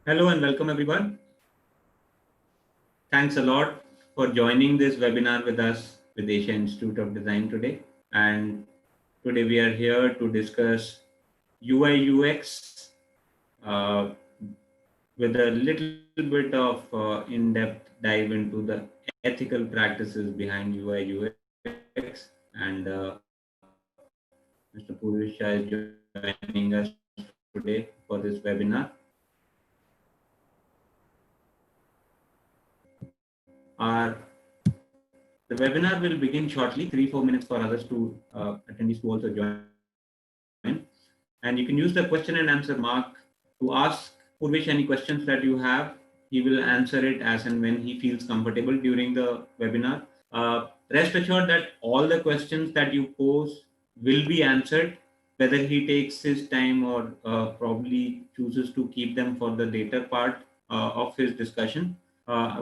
Hello and welcome everyone. Thanks a lot for joining this webinar with us with Asia Institute of Design today. And today we are here to discuss UI UX with a little bit of in-depth dive into the ethical practices behind UI UX. And Mr. Purvish Shah is joining us today for this webinar. Our The webinar will begin shortly, 3-4 minutes for others to attendees to also join. And you can use the question and answer mark to ask Purvish any questions that you have. He will answer it as and when he feels comfortable during the webinar. Rest assured that all the questions that you pose will be answered, whether he takes his time or probably chooses to keep them for the later part of his discussion.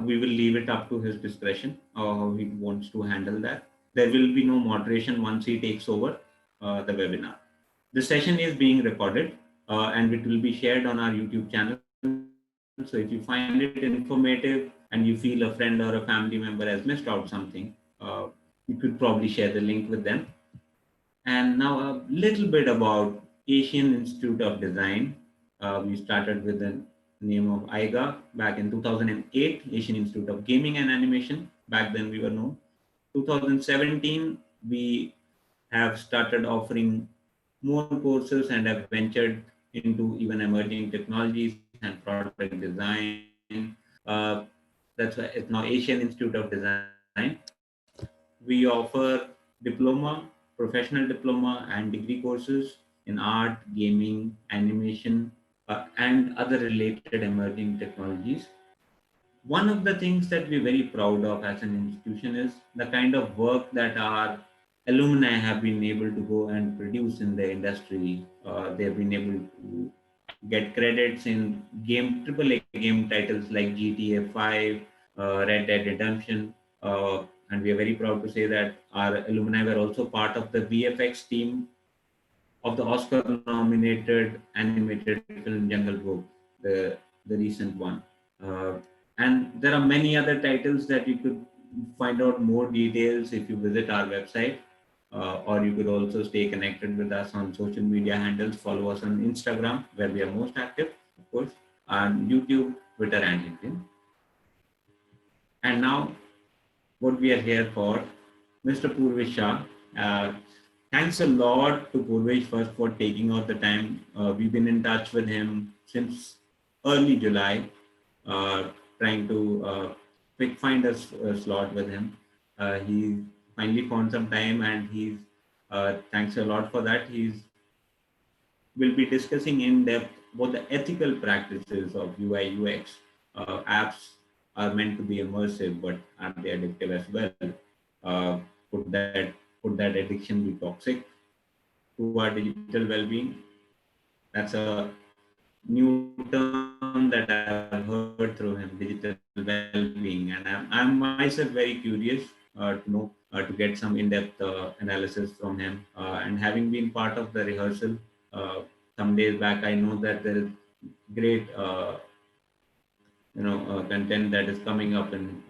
We will leave it up to his discretion how he wants to handle that. There will be no moderation once he takes over the webinar. The session is being recorded and it will be shared on our YouTube channel. So if you find it informative and you feel a friend or a family member has missed out something, you could probably share the link with them. And now a little bit about Asian Institute of Design. We started with the name of AIGA back in 2008, Asian Institute of Gaming and Animation. Back then we were known. 2017, we have started offering more courses and have ventured into even emerging technologies and product design. That's why it's now Asian Institute of Design. We offer diploma, professional diploma, and degree courses in art, gaming, animation, and other related emerging technologies. One of the things that we're very proud of as an institution is the kind of work that our alumni have been able to go and produce in the industry. They've been able to get credits in AAA game titles like GTA 5, Red Dead Redemption, and we are very proud to say that our alumni were also part of the VFX team of the Oscar-nominated animated film Jungle Book, the recent one. Uh, and there are many other titles that you could find out more details if you visit our website, or you could also stay connected with us on social media handles. Follow us on Instagram, where we are most active, of course, and YouTube, Twitter, and LinkedIn. And now, what we are here for, Mr. Purvish Shah. Uh, Thanks a lot to Purvish first for taking out the time. We've been in touch with him since early July, uh, trying to quick find a slot with him. He finally found some time, and he's thanks a lot for that. He's will be discussing in depth what the ethical practices of UI UX. Apps are meant to be immersive, but are they addictive as well? Uh, could that could that addiction be toxic to our digital well-being? That's a new term that I've heard through him, digital well-being, and I'm myself very curious to know to get some in-depth analysis from him. And having been part of the rehearsal some days back, I know that there is great content that is coming up in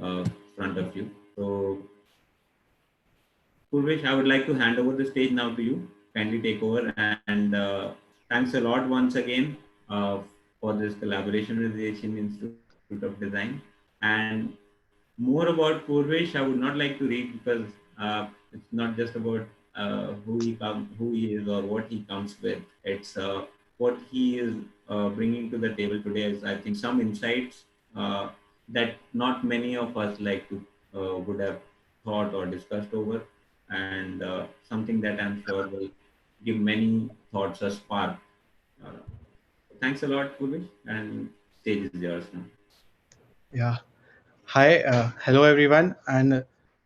front of you. So, Purvish, I would like to hand over the stage now to you. Kindly take over, and thanks a lot once again for this collaboration with the Asian Institute of Design. And more about Purvish, I would not like to read because it's not just about who he is or what he comes with. It's what he is bringing to the table today is, I think, some insights that not many of us like to would have thought or discussed over, and something that I'm sure will give many thoughts a spark. Uh, Thanks a lot, Purvish, and stage is yours now. Yeah. Hi. Hello, everyone. And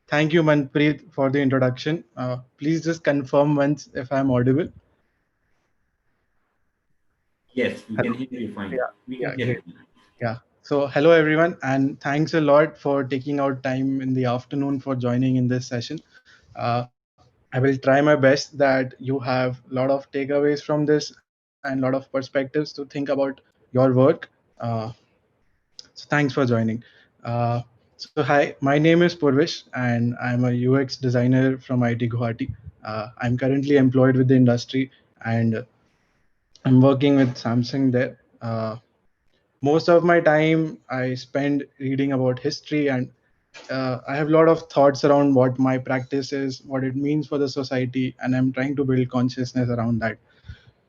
thank you, Manpreet, for the introduction. Please just confirm once if I'm audible. Yes, we can Hello. hear you fine. Yeah. We can Yeah. hear Great. you. Yeah. So, hello, everyone. And thanks a lot for taking out time in the afternoon for joining in this session. I will try my best that you have a lot of takeaways from this and a lot of perspectives to think about your work. Uh, so thanks for joining. So hi, my name is Purvish, and I'm a UX designer from IT Guwahati. I'm currently employed with the industry, and I'm working with Samsung there. Most of my time I spend reading about history, and I have a lot of thoughts around what my practice is, what it means for the society, and I'm trying to build consciousness around that.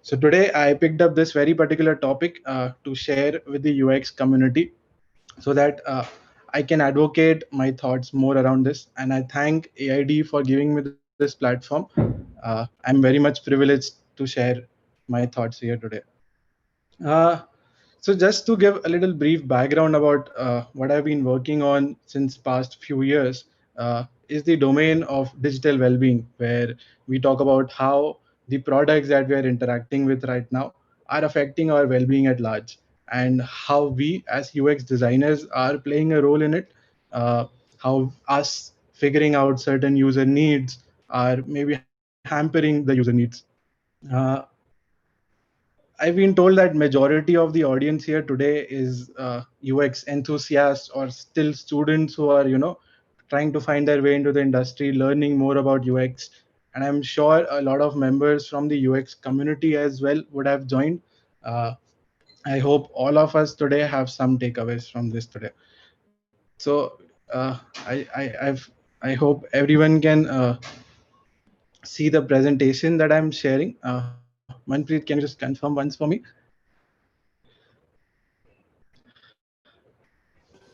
So today I picked up this very particular topic to share with the UX community so that I can advocate my thoughts more around this. And I thank AID for giving me this platform. I'm very much privileged to share my thoughts here today. Uh, so just to give a little brief background about what I've been working on since past few years is the domain of digital well-being, where we talk about how the products that we are interacting with right now are affecting our well-being at large, and how we as UX designers are playing a role in it. How us figuring out certain user needs are maybe hampering the user needs. Uh, I've been told that majority of the audience here today is UX enthusiasts or still students who are, trying to find their way into the industry, learning more about UX. And I'm sure a lot of members from the UX community as well would have joined. Uh, I hope all of us today have some takeaways from this today. So I hope everyone can see the presentation that I'm sharing. Manpreet, can you just confirm once for me?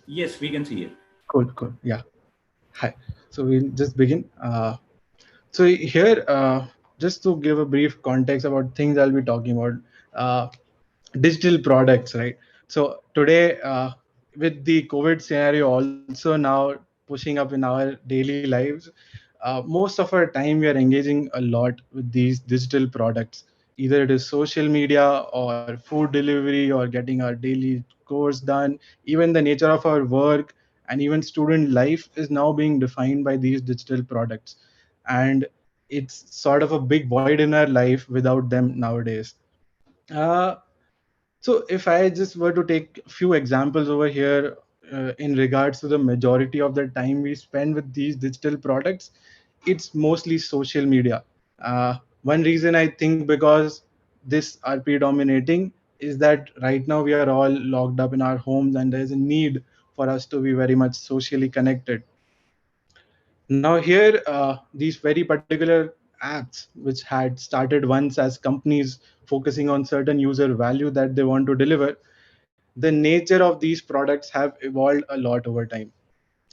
Yes, we can see it. Cool, cool. Yeah. Hi. So we'll just begin. So here, just to give a brief context about things I'll be talking about, uh, digital products, right? So today, with the COVID scenario also now pushing up in our daily lives, most of our time we are engaging a lot with these digital products. Either it is social media or food delivery or getting our daily course done. Even the nature of our work and even student life is now being defined by these digital products, and it's sort of a big void in our life without them nowadays. uh, so if I just were to take a few examples over here in regards to the majority of the time we spend with these digital products, it's mostly social media. One reason I think because this are predominating is that right now we are all locked up in our homes, and there's a need for us to be very much socially connected. Now here, these very particular apps, which had started once as companies focusing on certain user value that they want to deliver, the nature of these products have evolved a lot over time.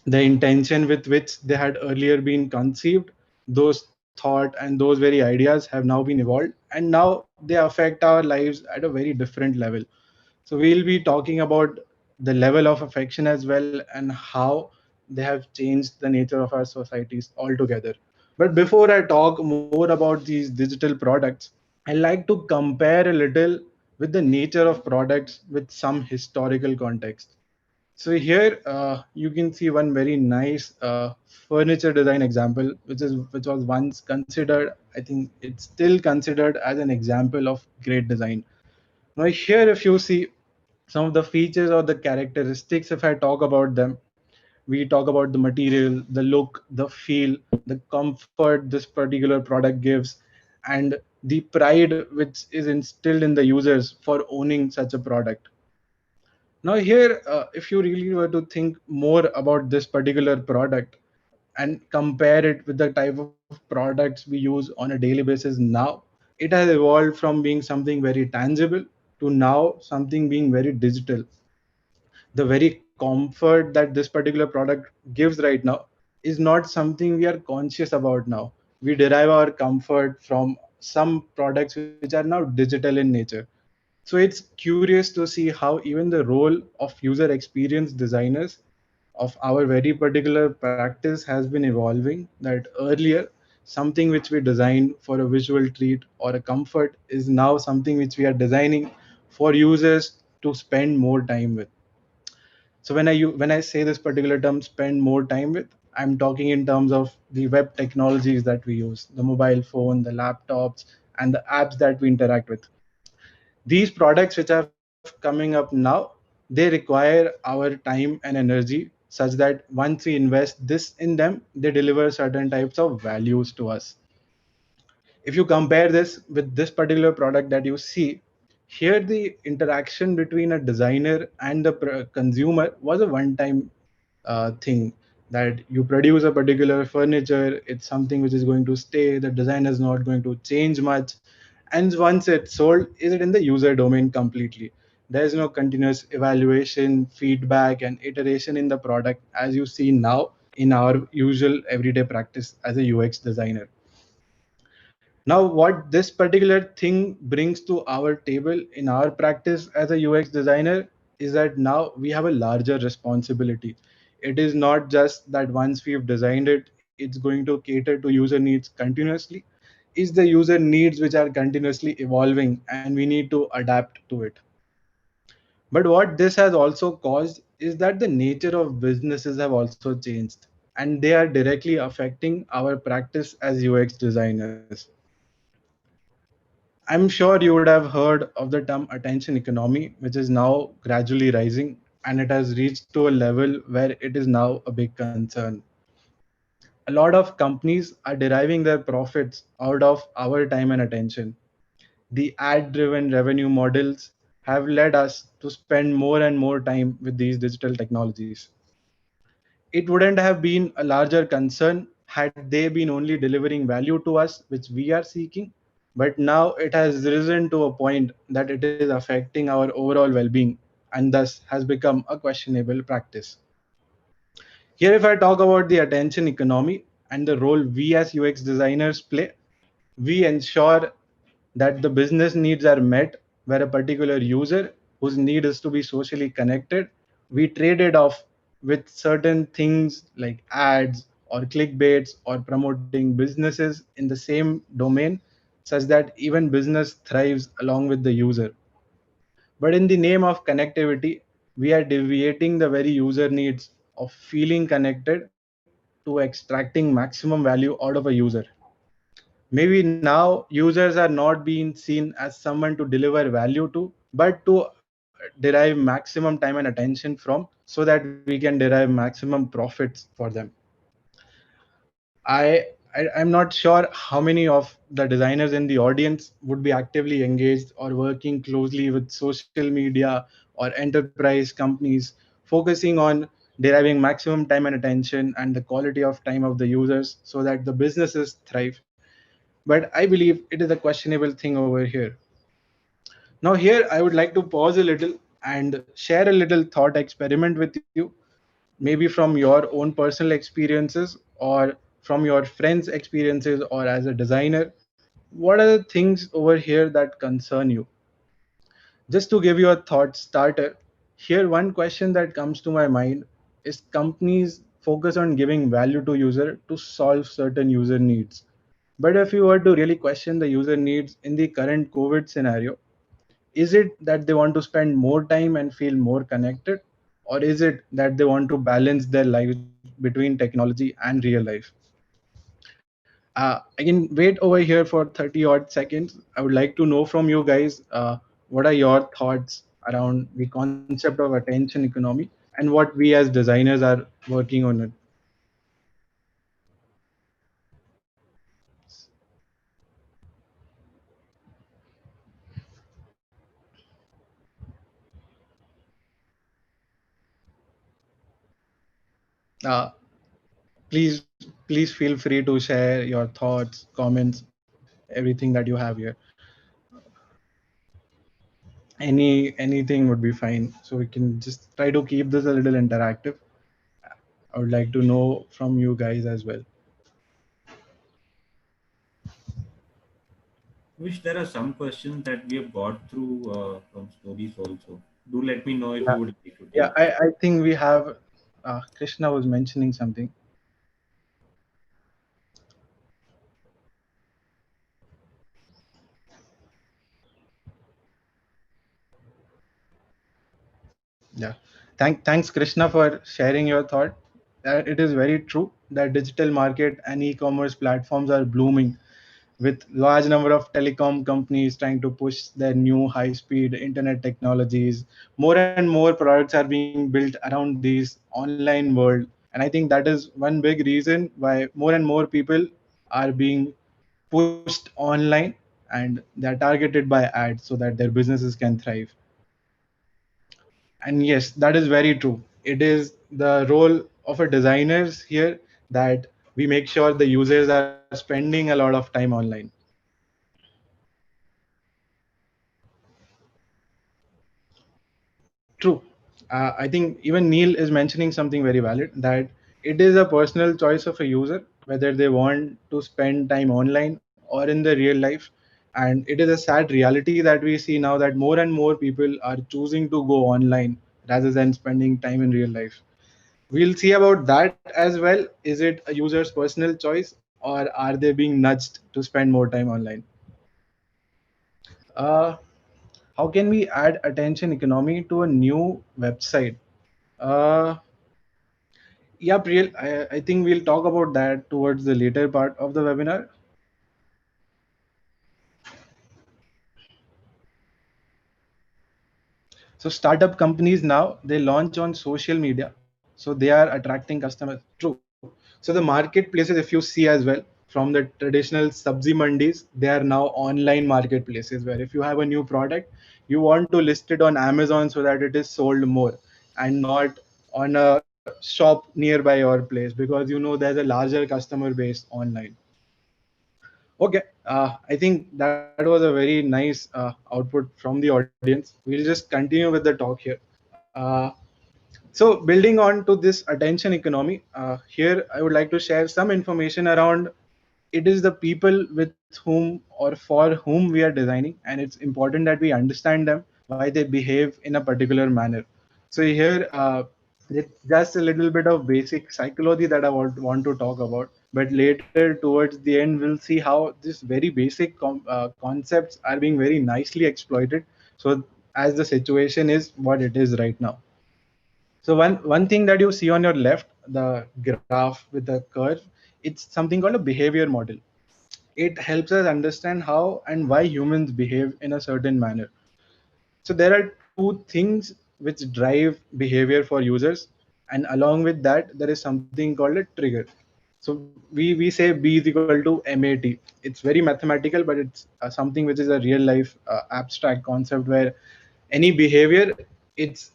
The intention with which they had earlier been conceived, those thought and those very ideas have now been evolved, and now they affect our lives at a very different level. So we'll be talking about the level of affection as well, and how they have changed the nature of our societies altogether. But before I talk more about these digital products, I like to compare a little with the nature of products with some historical context. So here you can see one very nice furniture design example, which was once considered. I think it's still considered as an example of great design. Now here, if you see some of the features or the characteristics, if I talk about them, we talk about the material, the look, the feel, the comfort this particular product gives, and the pride which is instilled in the users for owning such a product. Now here, if you really were to think more about this particular product and compare it with the type of products we use on a daily basis now, it has evolved from being something very tangible to now something being very digital. The very comfort that this particular product gives right now is not something we are conscious about now. We derive our comfort from some products which are now digital in nature. So it's curious to see how even the role of user experience designers of our very particular practice has been evolving. That earlier, something which we designed for a visual treat or a comfort is now something which we are designing for users to spend more time with. So when I say this particular term, spend more time with, I'm talking in terms of the web technologies that we use, the mobile phone, the laptops, and the apps that we interact with. These products which are coming up now, They require our time and energy, such that once we invest this in them, they deliver certain types of values to us. If you compare this with this particular product that you see here, the interaction between a designer and the consumer was a one time thing, that you produce a particular furniture, it's something which is going to stay, the design is not going to change much, and once it's sold, is it in the user domain completely. There is no continuous evaluation, feedback, and iteration in the product as you see now in our usual everyday practice as a UX designer. Now, what this particular thing brings to our table in our practice as a UX designer is that now we have a larger responsibility. It is not just that once we've designed it, it's going to cater to user needs continuously. It's the user needs which are continuously evolving and we need to adapt to it. But what this has also caused is that the nature of businesses have also changed, and they are directly affecting our practice as UX designers. I'm sure you would have heard of the term attention economy, which is now gradually rising, and it has reached to a level where it is now a big concern. A lot of companies are deriving their profits out of our time and attention. The ad driven revenue models have led us to spend more and more time with these digital technologies. It wouldn't have been a larger concern had they been only delivering value to us, which we are seeking. But now it has risen to a point that it is affecting our overall well being and thus has become a questionable practice. Here, if I talk about the attention economy and the role we as UX designers play, we ensure that the business needs are met where a particular user whose need is to be socially connected, we trade it off with certain things like ads or clickbaits or promoting businesses in the same domain, such that even business thrives along with the user. But in the name of connectivity, we are deviating the very user needs of feeling connected to extracting maximum value out of a user. Maybe now users are not being seen as someone to deliver value to, but to derive maximum time and attention from, so that we can derive maximum profits for them. I'm not sure how many of the designers in the audience would be actively engaged or working closely with social media or enterprise companies, focusing on deriving maximum time and attention and the quality of time of the users so that the businesses thrive. But I believe it is a questionable thing over here. Now, here I would like to pause a little and share a little thought experiment with you, maybe from your own personal experiences or from your friends' experiences or as a designer. What are the things over here that concern you? Just to give you a thought starter, here one question that comes to my mind is companies focus on giving value to user to solve certain user needs. But if you were to really question the user needs in the current COVID scenario, is it that they want to spend more time and feel more connected? Or is it that they want to balance their lives between technology and real life? I can wait over here for 30 odd seconds. I would like to know from you guys what are your thoughts around the concept of attention economy and what we as designers are working on it. Uh, please feel free to share your thoughts, comments, everything that you have here. Anything would be fine, so we can just try to keep this a little interactive. I would like to know from you guys as well. Which there are some questions that we have got through from stories also. Do let me know if Yeah, you would like to yeah. take. I think we have. Krishna was mentioning something. Yeah. Thanks, Krishna, for sharing your thought. That it is very true that digital market and e-commerce platforms are blooming, with large number of telecom companies trying to push their new high speed internet technologies. More and more products are being built around this online world, and I think that is one big reason why more and more people are being pushed online, and they're targeted by ads so that their businesses can thrive. And yes, that is very true. It is the role of a designers here that we make sure the users are spending a lot of time online. True. I think even Neil is mentioning something very valid, that it is a personal choice of a user whether they want to spend time online or in the real life. And it is a sad reality that we see now that more and more people are choosing to go online rather than spending time in real life. We'll see about that as well. Is it a user's personal choice, or are they being nudged to spend more time online? Uh, how can we add attention economy to a new website? Uh, yeah, Priyal, I think we'll talk about that towards the later part of the webinar. So startup companies now, they launch on social media, so they are attracting customers. True. So the marketplaces, if you see as well, from the traditional sabzi mandis, they are now online marketplaces where if you have a new product, you want to list it on Amazon so that it is sold more, and not on a shop nearby your place, because you know there's a larger customer base online. Okay, I think that was a very nice output from the audience. We'll just continue with the talk here. Uh, so, building on to this attention economy, here I would like to share some information around it is the people with whom or for whom we are designing, and it's important that we understand them, why they behave in a particular manner. So here it's just a little bit of basic psychology that I want to talk about, but later towards the end we'll see how these very basic concepts are being very nicely exploited, so as the situation is what it is right now. So one thing that you see on your left, the graph with the curve, it's something called a behavior model. It helps us understand how and why humans behave in a certain manner. So there are two things which drive behavior for users, and along with that, there is something called a trigger. So we say B is equal to MAT. It's very mathematical, but it's something which is a real life abstract concept where any behavior, it's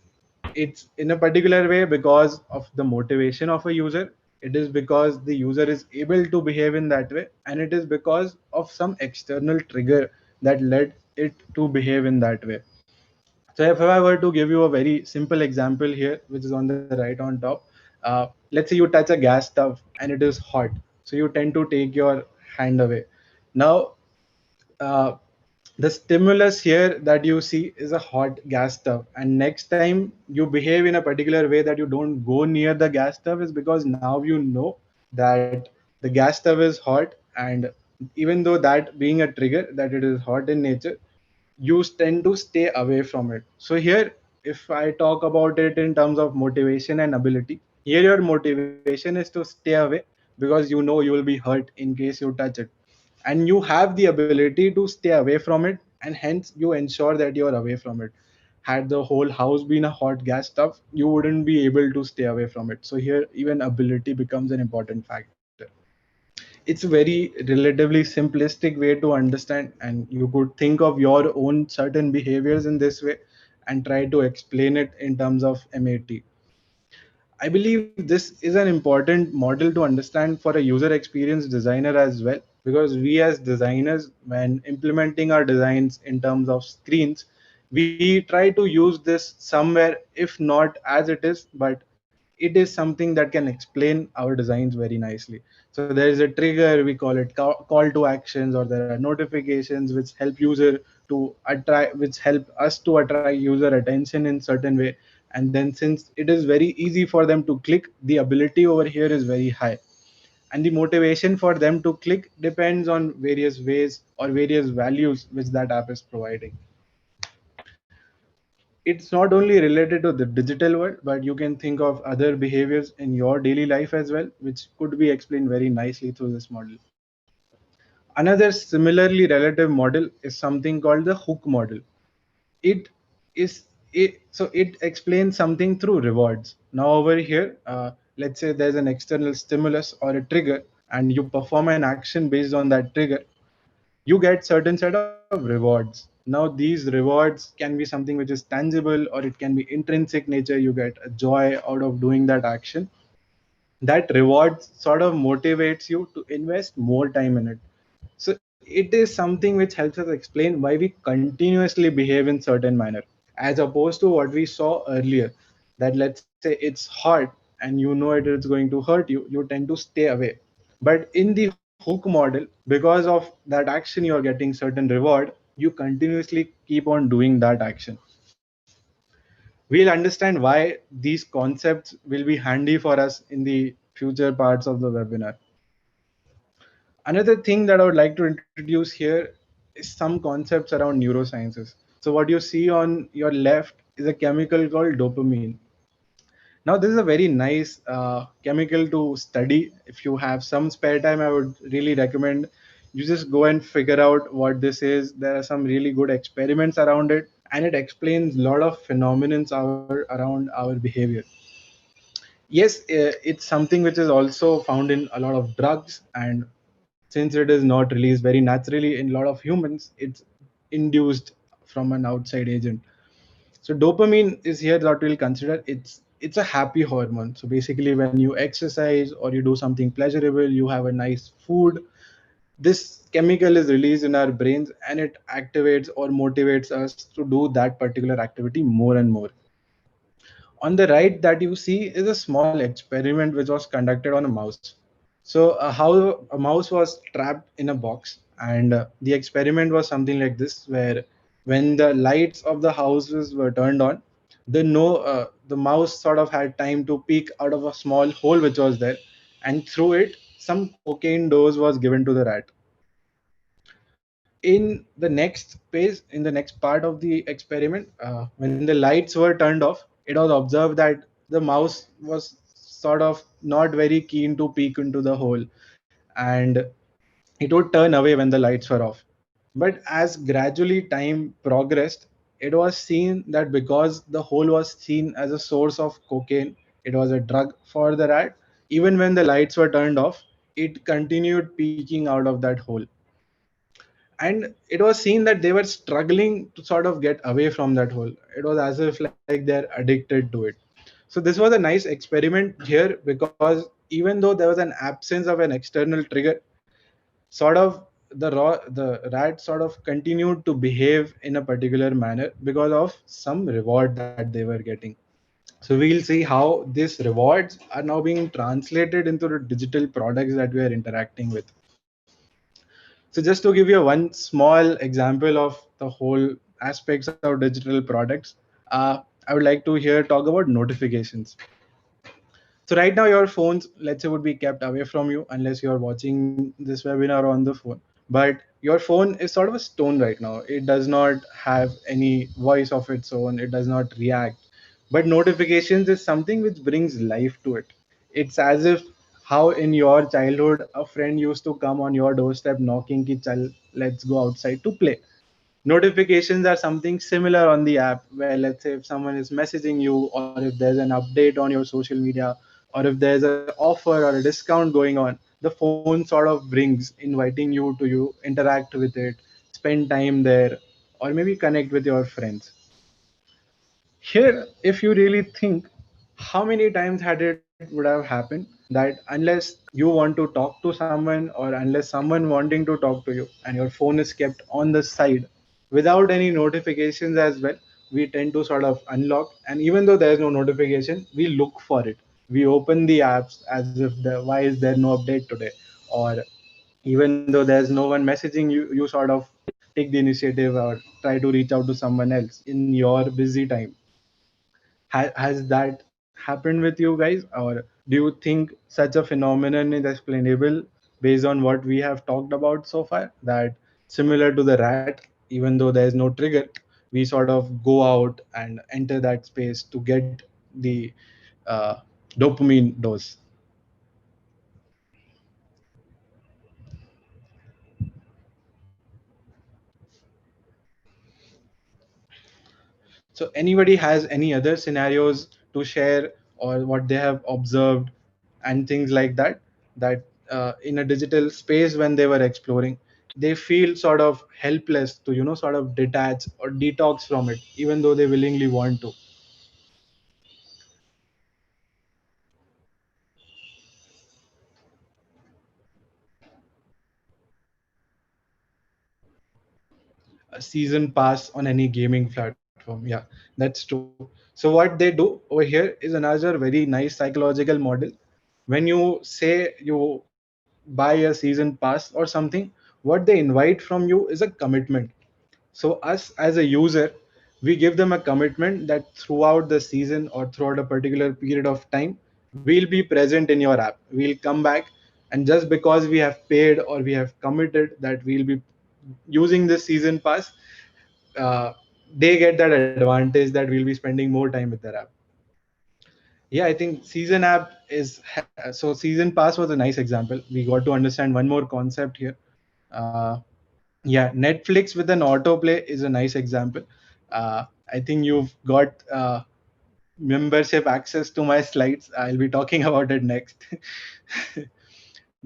it's in a particular way because of the motivation of a user. It is because the user is able to behave in that way, and it is because of some external trigger that led it to behave in that way. So if I were to give you a very simple example here, which is on the right on top, let's say you touch a gas stove and it is hot, so you tend to take your hand away. Now, uh, the stimulus here that you see is a hot gas stove, and next time you behave in a particular way that you don't go near the gas stove is because now you know that the gas stove is hot, and even though that being a trigger that it is hot in nature, you tend to stay away from it. So here, if I talk about it in terms of motivation and ability, here your motivation is to stay away because you know you will be hurt in case you touch it, and you have the ability to stay away from it, and hence you ensure that you are away from it. Had the whole house been a hot gas stove, you wouldn't be able to stay away from it. So here even ability becomes an important factor. It's a very relatively simplistic way to understand, and you could think of your own certain behaviors in this way and try to explain it in terms of MAT. I believe this is an important model to understand for a user experience designer as well, because we as designers, when implementing our designs in terms of screens, we try to use this somewhere, if not as it is, but it is something that can explain our designs very nicely. So there is a trigger, we call it call to actions, or there are notifications which help user to attract, which help us to attract user attention in certain way. And then since it is very easy for them to click, the ability over here is very high, and the motivation for them to click depends on various ways or various values which that app is providing. It's not only related to the digital world, but you can think of other behaviors in your daily life as well, which could be explained very nicely through this model. Another similarly relative model is something called the hook model. It is it explains something through rewards. Now over here, let's say there's an external stimulus or a trigger, and you perform an action based on that trigger, you get certain set of rewards. Now these rewards can be something which is tangible, or it can be intrinsic nature. You get a joy out of doing that action. That reward sort of motivates you to invest more time in it. So it is something which helps us explain why we continuously behave in certain manner, as opposed to what we saw earlier, that let's say it's hot and you know it is going to hurt you, you tend to stay away. But in the hook model, because of that action you're getting certain reward, you continuously keep on doing that action. We'll understand why these concepts will be handy for us in the future parts of the webinar. Another thing that I would like to introduce here is some concepts around neurosciences. So what you see on your left is a chemical called dopamine. Now this is a very nice chemical to study. If you have some spare time, I would really recommend you just go and figure out what this is. There are some really good experiments around it, and it explains a lot of phenomena around our behavior. Yes, it's something which is also found in a lot of drugs, and since it is not released very naturally in a lot of humans, it's induced from an outside agent. So dopamine is here that we'll consider. It's a happy hormone. So basically, when you exercise or you do something pleasurable, you have a nice food, this chemical is released in our brains, and it activates or motivates us to do that particular activity more and more. On the right that you see is a small experiment which was conducted on a mouse. So how a mouse was trapped in a box, and the experiment was something like this, where when the lights of the houses were turned on, the mouse sort of had time to peek out of a small hole which was there, and through it some cocaine dose was given to the rat. In the next phase, in the next part of the experiment, when the lights were turned off, it was observed that the mouse was sort of not very keen to peek into the hole, and it would turn away when the lights were off. But as gradually time progressed, it was seen that because the hole was seen as a source of cocaine, it was a drug for the rat, even when the lights were turned off, it continued peeking out of that hole. And it was seen that they were struggling to sort of get away from that hole. It was as if like they're addicted to it. So this was a nice experiment here, because even though there was an absence of an external trigger, sort of the rat sort of continued to behave in a particular manner because of some reward that they were getting. So we'll see how these rewards are now being translated into the digital products that we are interacting with. So just to give you one small example of the whole aspects of digital products, I would like to here talk about notifications. So right now your phones, let's say, would be kept away from you unless you're watching this webinar on the phone. But your phone is sort of a stone right now. It does not have any voice of its own. It does not react. But notifications is something which brings life to it. It's as if how in your childhood a friend used to come on your doorstep knocking ki chal, let's go outside to play. Notifications are something similar on the app, where let's say if someone is messaging you, or if there's an update on your social media, or if there's an offer or a discount going on, the phone sort of brings inviting you interact with it, spend time there, or maybe connect with your friends. Here, if you really think, how many times had it would have happened that unless you want to talk to someone, or unless someone wanting to talk to you, and your phone is kept on the side without any notifications as well, we tend to sort of unlock, and even though there's no notification, we look for it. We open the apps as if why is there no update today, or even though there's no one messaging you, you sort of take the initiative or try to reach out to someone else in your busy time. Has that happened with you guys, or do you think such a phenomenon is explainable based on what we have talked about so far, that similar to the rat, even though there is no trigger, we sort of go out and enter that space to get the uh, dopamine dose? So anybody has any other scenarios to share, or what they have observed and things like that, that in a digital space when they were exploring, they feel sort of helpless to, sort of detach or detox from it, even though they willingly want to. A season pass on any gaming platform. Yeah, that's true. So what they do over here is another very nice psychological model. When you say you buy a season pass or something, what they invite from you is a commitment. So us as a user, we give them a commitment that throughout the season or throughout a particular period of time, we'll be present in your app. We'll come back, and just because we have paid or we have committed that we'll be using this season pass, uh, they get that advantage that we'll be spending more time with their app. Yeah, I think season app is so season pass was a nice example. We got to understand one more concept here. Uh, yeah, Netflix with an autoplay is a nice example. I think you've got membership access to my slides. I'll be talking about it next.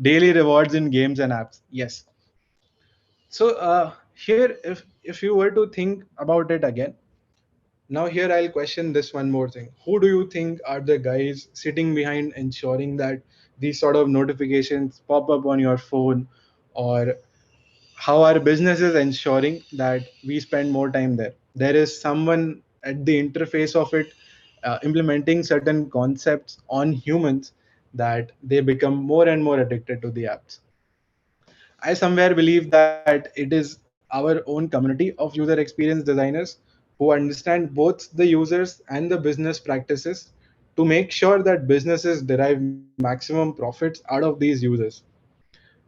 Daily rewards in games and apps. Yes. So here, if you were to think about it again, now here I'll question this one more thing. Who do you think are the guys sitting behind ensuring that these sort of notifications pop up on your phone, or how are businesses ensuring that we spend more time there? There is someone at the interface of it, implementing certain concepts on humans that they become more and more addicted to the apps. I somewhere believe that it is our own community of user experience designers who understand both the users and the business practices to make sure that businesses derive maximum profits out of these users.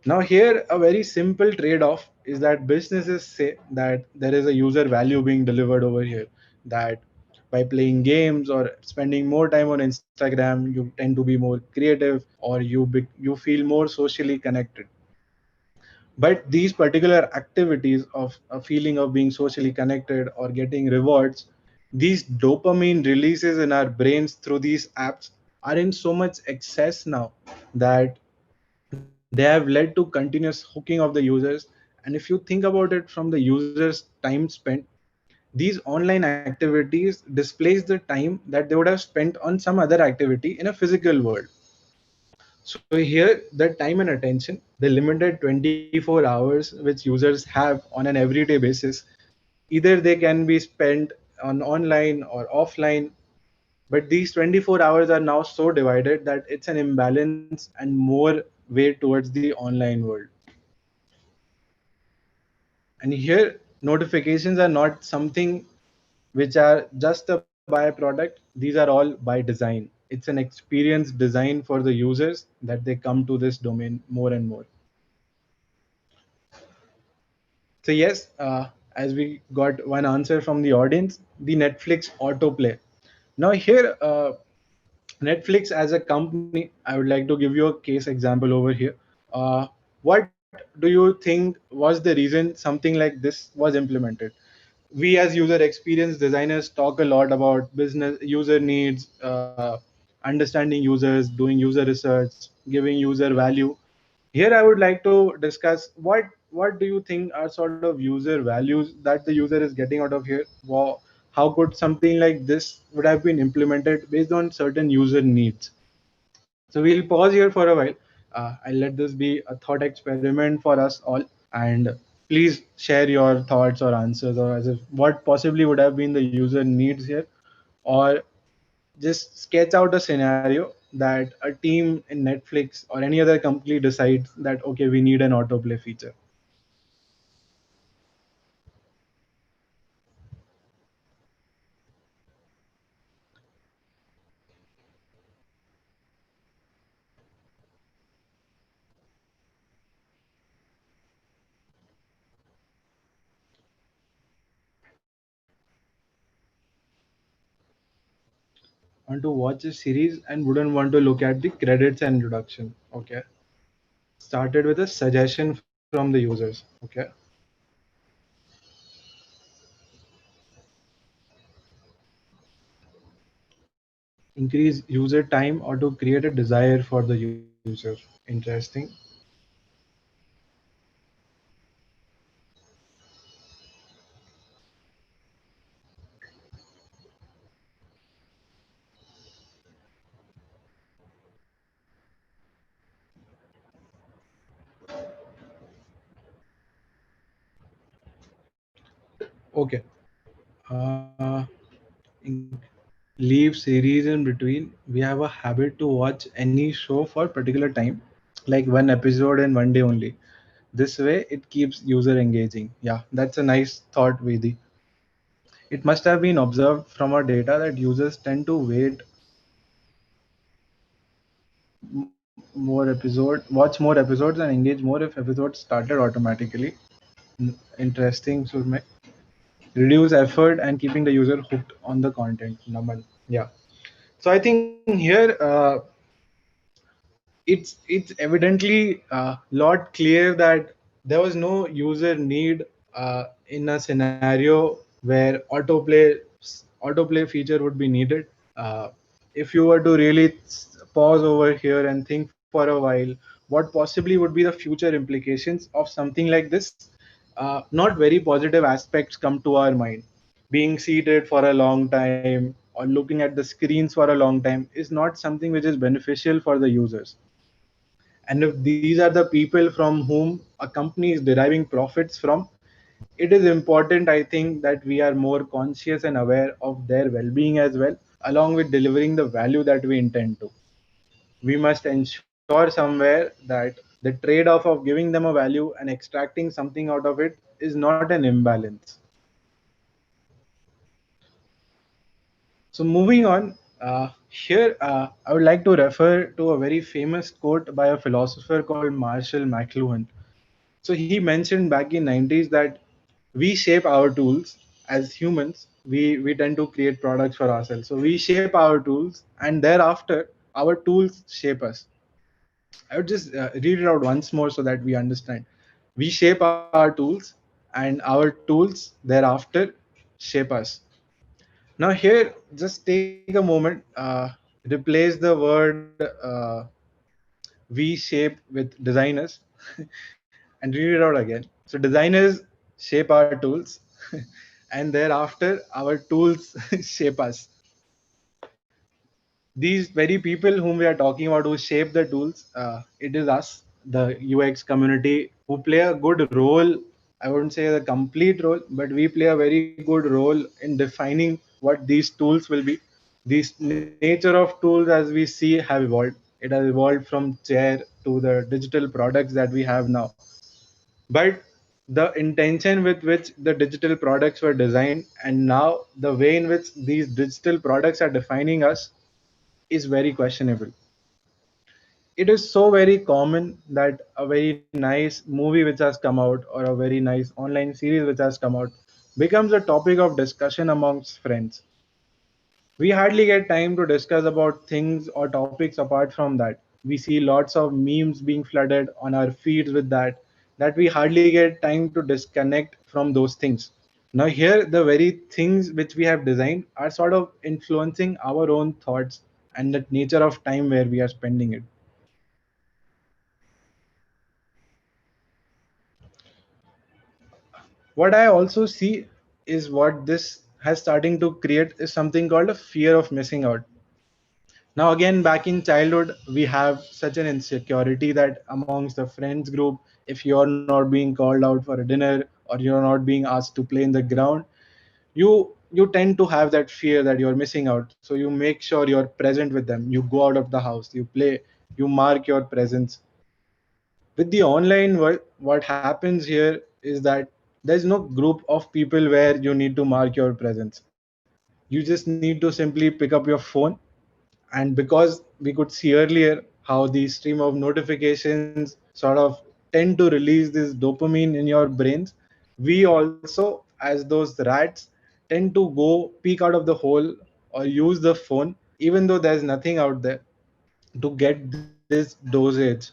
Now, here a very simple trade off is that businesses say that there is a user value being delivered over here, that by playing games or spending more time on Instagram, you tend to be more creative, or you feel more socially connected. But these particular activities of a feeling of being socially connected or getting rewards, these dopamine releases in our brains through these apps are in so much excess now that they have led to continuous hooking of the users. And if you think about it from the user's time spent, these online activities displace the time that they would have spent on some other activity in a physical world. So here, the time and attention, the limited 24 hours which users have on an everyday basis, either they can be spent on online or offline. But these 24 hours are now so divided that it's an imbalance and more way towards the online world. And here, notifications are not something which are just a byproduct. These are all by design. It's an experience designed for the users that they come to this domain more and more. So yes, as we got one answer from the audience, the Netflix autoplay. Now here, Netflix as a company, I would like to give you a case example over here. What do you think was the reason something like this was implemented? We as user experience designers talk a lot about business user needs, understanding users, doing user research, giving user value. Here I would like to discuss what do you think are sort of user values that the user is getting out of here. How could something like this would have been implemented based on certain user needs? So we'll pause here for a while. I'll let this be a thought experiment for us all, and please share your thoughts or answers, or as if what possibly would have been the user needs here, or just sketch out a scenario that a team in Netflix or any other company decides that okay, we need an autoplay feature. Want to watch a series and wouldn't want to look at the credits and introduction. Okay, started with a suggestion from the users. Okay. increase user time or to create a desire for the user. Interesting. Okay. Leave series in between. We have a habit to watch any show for particular time, like one episode in one day only. This way, it keeps user engaging. Yeah, that's a nice thought, Vedi. It must have been observed from our data that users tend to watch more episodes, and engage more if episodes started automatically. Interesting, Surme. Reduce effort and keeping the user hooked on the content. Naman. Yeah. So I think here it's evidently lot clear that there was no user need in a scenario where autoplay feature would be needed. uh, if you were to really pause over here and think for a while, what possibly would be the future implications of something like this? Not very positive aspects come to our mind. Being seated for a long time or looking at the screens for a long time is not something which is beneficial for the users. And if these are the people from whom a company is deriving profits from, it is important, I think, that we are more conscious and aware of their well-being as well, along with delivering the value that we intend to. We must ensure somewhere that the trade-off of giving them a value and extracting something out of it is not an imbalance. So moving on, here I would like to refer to a very famous quote by a philosopher called Marshall McLuhan. So he mentioned back in 90s that we shape our tools as humans. We tend to create products for ourselves. So we shape our tools, and thereafter our tools shape us. I would just read it out once more so that we understand. We shape our tools, and our tools thereafter shape us. Now here, just take a moment. Replace the word we shape with designers and read it out again. So designers shape our tools, and thereafter our tools shape us. These very people whom we are talking about who shape the tools, it is us, the UX community, who play a good role. I wouldn't say the complete role, but we play a very good role in defining what these tools will be. This nature of tools, as we see, have evolved. It has evolved from chair to the digital products that we have now. But the intention with which the digital products were designed, and now the way in which these digital products are defining us, is very questionable. It is so very common that a very nice movie which has come out or a very nice online series which has come out becomes a topic of discussion amongst friends. We hardly get time to discuss about things or topics apart from that. We see lots of memes being flooded on our feeds with that we hardly get time to disconnect from those things. Now here, the very things which we have designed are sort of influencing our own thoughts and the nature of time where we are spending it. What I also see is what this has starting to create is something called a fear of missing out. Now, again, back in childhood, we have such an insecurity that amongst the friends group, if you're not being called out for a dinner or you're not being asked to play in the ground, you tend to have that fear that you're missing out. So you make sure you're present with them. You go out of the house, you play, you mark your presence. With the online world, what happens here is that there's no group of people where you need to mark your presence. You just need to simply pick up your phone, and because we could see earlier how the stream of notifications sort of tend to release this dopamine in your brains, we also, as those rats, tend to go peek out of the hole or use the phone even though there's nothing out there to get this dosage.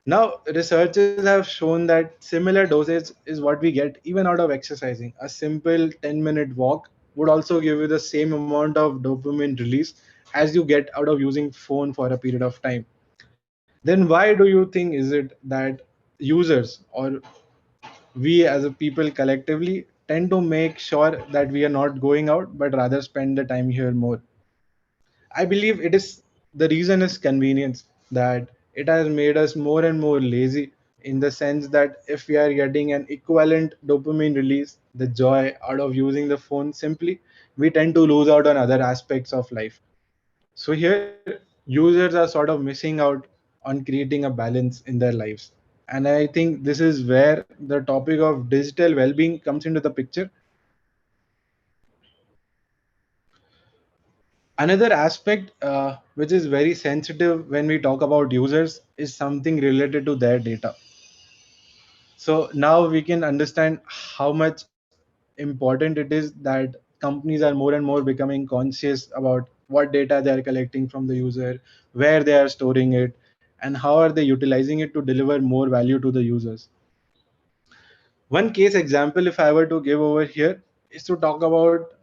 Now researchers have shown that similar dosage is what we get even out of exercising. A simple 10-minute walk would also give you the same amount of dopamine release as you get out of using phone for a period of time. Then why do you think is it that users or we as a people collectively tend to make sure that we are not going out but rather spend the time here more? I believe it is the reason is convenience, that it has made us more and more lazy, in the sense that if we are getting an equivalent dopamine release, the joy out of using the phone simply, we tend to lose out on other aspects of life. So here users are sort of missing out on creating a balance in their lives. And I think this is where the topic of digital well-being comes into the picture. Another aspect which is very sensitive when we talk about users is something related to their data. So now we can understand how much important it is that companies are more and more becoming conscious about what data they are collecting from the user, where they are storing it, and how are they utilizing it to deliver more value to the users. One case example, if I were to give over here, is to talk about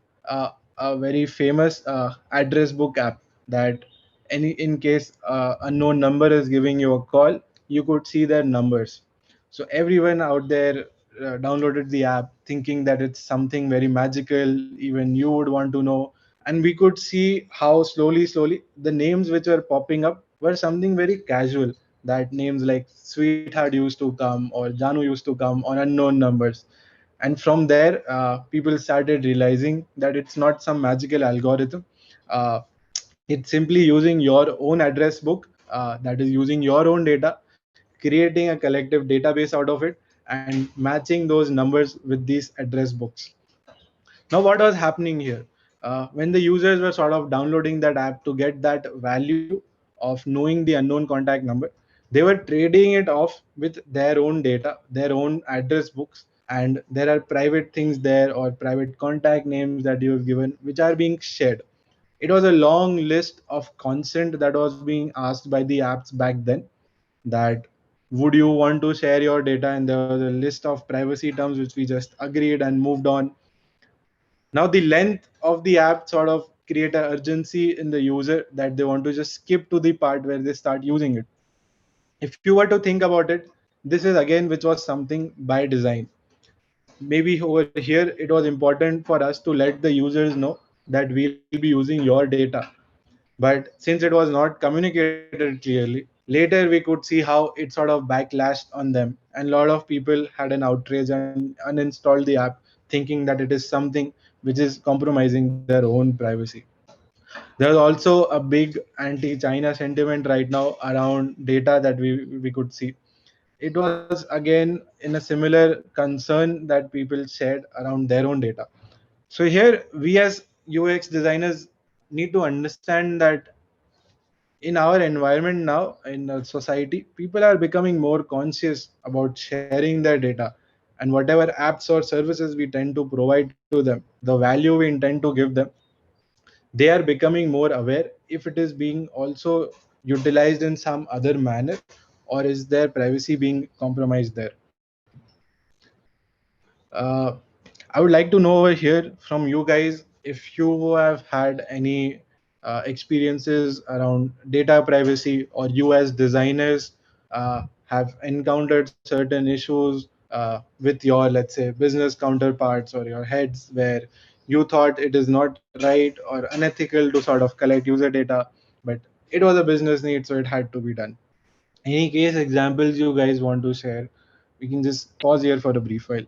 a very famous address book app that any in case unknown number is giving you a call, you could see their numbers. So everyone out there downloaded the app thinking that it's something very magical, even you would want to know. And we could see how slowly the names which were popping up were something very casual, that names like sweetheart used to come or Janu used to come on unknown numbers. And from there people started realizing that it's not some magical algorithm. uh, it's simply using your own address book, that is using your own data, creating a collective database out of it, and matching those numbers with these address books. Now, what was happening here? When the users were sort of downloading that app to get that value of knowing the unknown contact number, they were trading it off with their own data, their own address books, and there are private things there or private contact names that you have given which are being shared. It was a long list of consent that was being asked by the apps back then, that would you want to share your data, and there was a list of privacy terms which we just agreed and moved on. Now the length of the app sort of create an urgency in the user that they want to just skip to the part where they start using it. If you were to think about it, this is again which was something by design. Maybe over here it was important for us to let the users know that we'll be using your data, but since it was not communicated clearly, later we could see how it sort of backlashed on them, and a lot of people had an outrage and uninstalled the app thinking that it is something which is compromising their own privacy. There's also a big anti-China sentiment right now around data that we could see. It was again in a similar concern that people shared around their own data. So here we as UX designers need to understand that in our environment now in society, people are becoming more conscious about sharing their data, and whatever apps or services we tend to provide to them, the value we intend to give them, they are becoming more aware if it is being also utilized in some other manner, or is their privacy being compromised there. uh, I would like to know over here from you guys if you have had any experiences around data privacy, or you as designers have encountered certain issues with your, let's say, business counterparts or your heads, where you thought it is not right or unethical to sort of collect user data, but it was a business need, so it had to be done. Any case examples you guys want to share? We can just pause here for a brief while.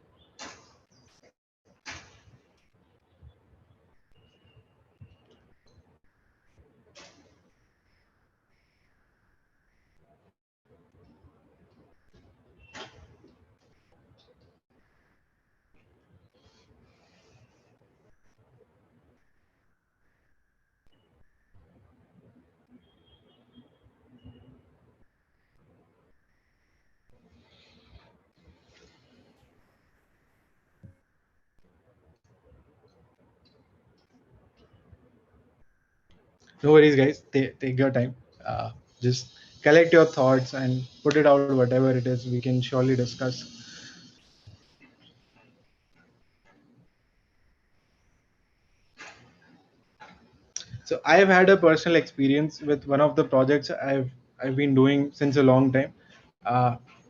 No worries, guys. Take your time. Just collect your thoughts and put it out, whatever it is. We can surely discuss. So I've had a personal experience with one of the projects I've been doing since a long time.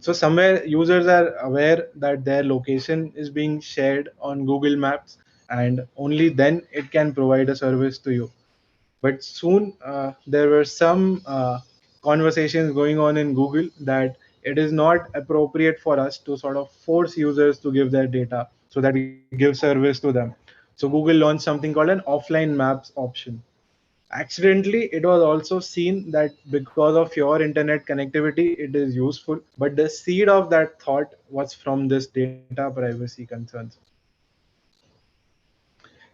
So somewhere users are aware that their location is being shared on Google Maps, and only then it can provide a service to you. But soon there were some conversations going on in Google that it is not appropriate for us to sort of force users to give their data so that we give service to them. So Google launched something called an offline maps option. Accidentally, it was also seen that because of your internet connectivity it is useful, but the seed of that thought was from this data privacy concerns.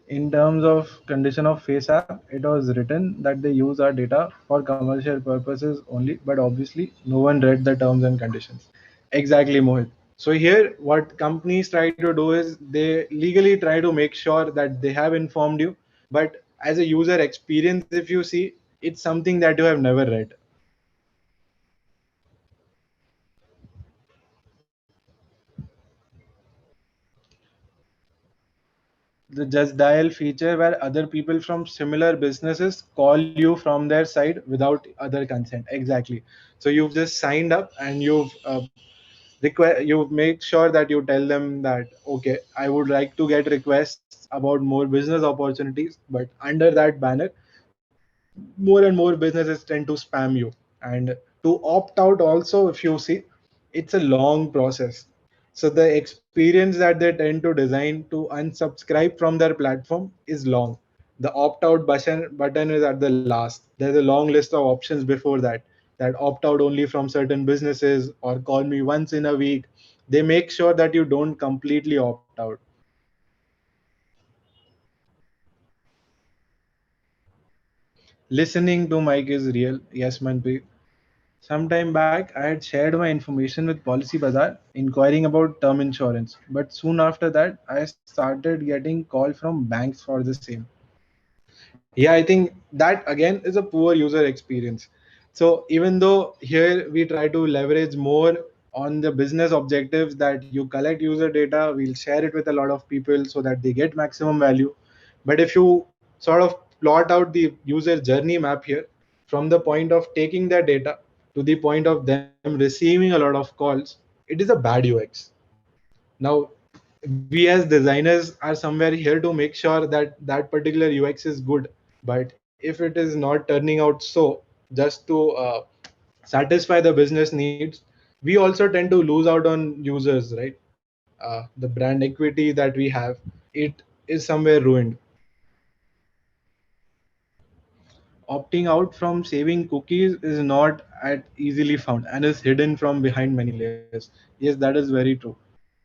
In terms of condition of face app, it was written that they use our data for commercial purposes only, but obviously no one read the terms and conditions. Exactly, Mohit. So here, what companies try to do is they legally try to make sure that they have informed you, but as a user experience, if you see, it's something that you have never read. The just dial feature where other people from similar businesses call you from their side without other consent. Exactly. So you've just signed up and you make sure that you tell them that okay, I would like to get requests about more business opportunities, but under that banner more and more businesses tend to spam you. And to opt out also, if you see, it's a long process. So the experience that they tend to design to unsubscribe from their platform is long. The opt out button is at the last. There's a long list of options before that, that opt out only from certain businesses or call me once in a week. They make sure that you don't completely opt out. Listening to Mike is real. Yes, Manpreet. Some time back, I had shared my information with Policy Bazaar inquiring about term insurance, but soon after that, I started getting call from banks for the same. Yeah, I think that again is a poor user experience. So even though here we try to leverage more on the business objectives that you collect user data, we'll share it with a lot of people so that they get maximum value. But if you sort of plot out the user journey map here, from the point of taking their data to the point of them receiving a lot of calls, it is a bad UX. Now, we as designers are somewhere here to make sure that that particular UX is good. But if it is not turning out so, just to satisfy the business needs, we also tend to lose out on users, right? The brand equity that we have, it is somewhere ruined. Opting out from saving cookies is not at easily found and is hidden from behind many layers. Yes, that is very true.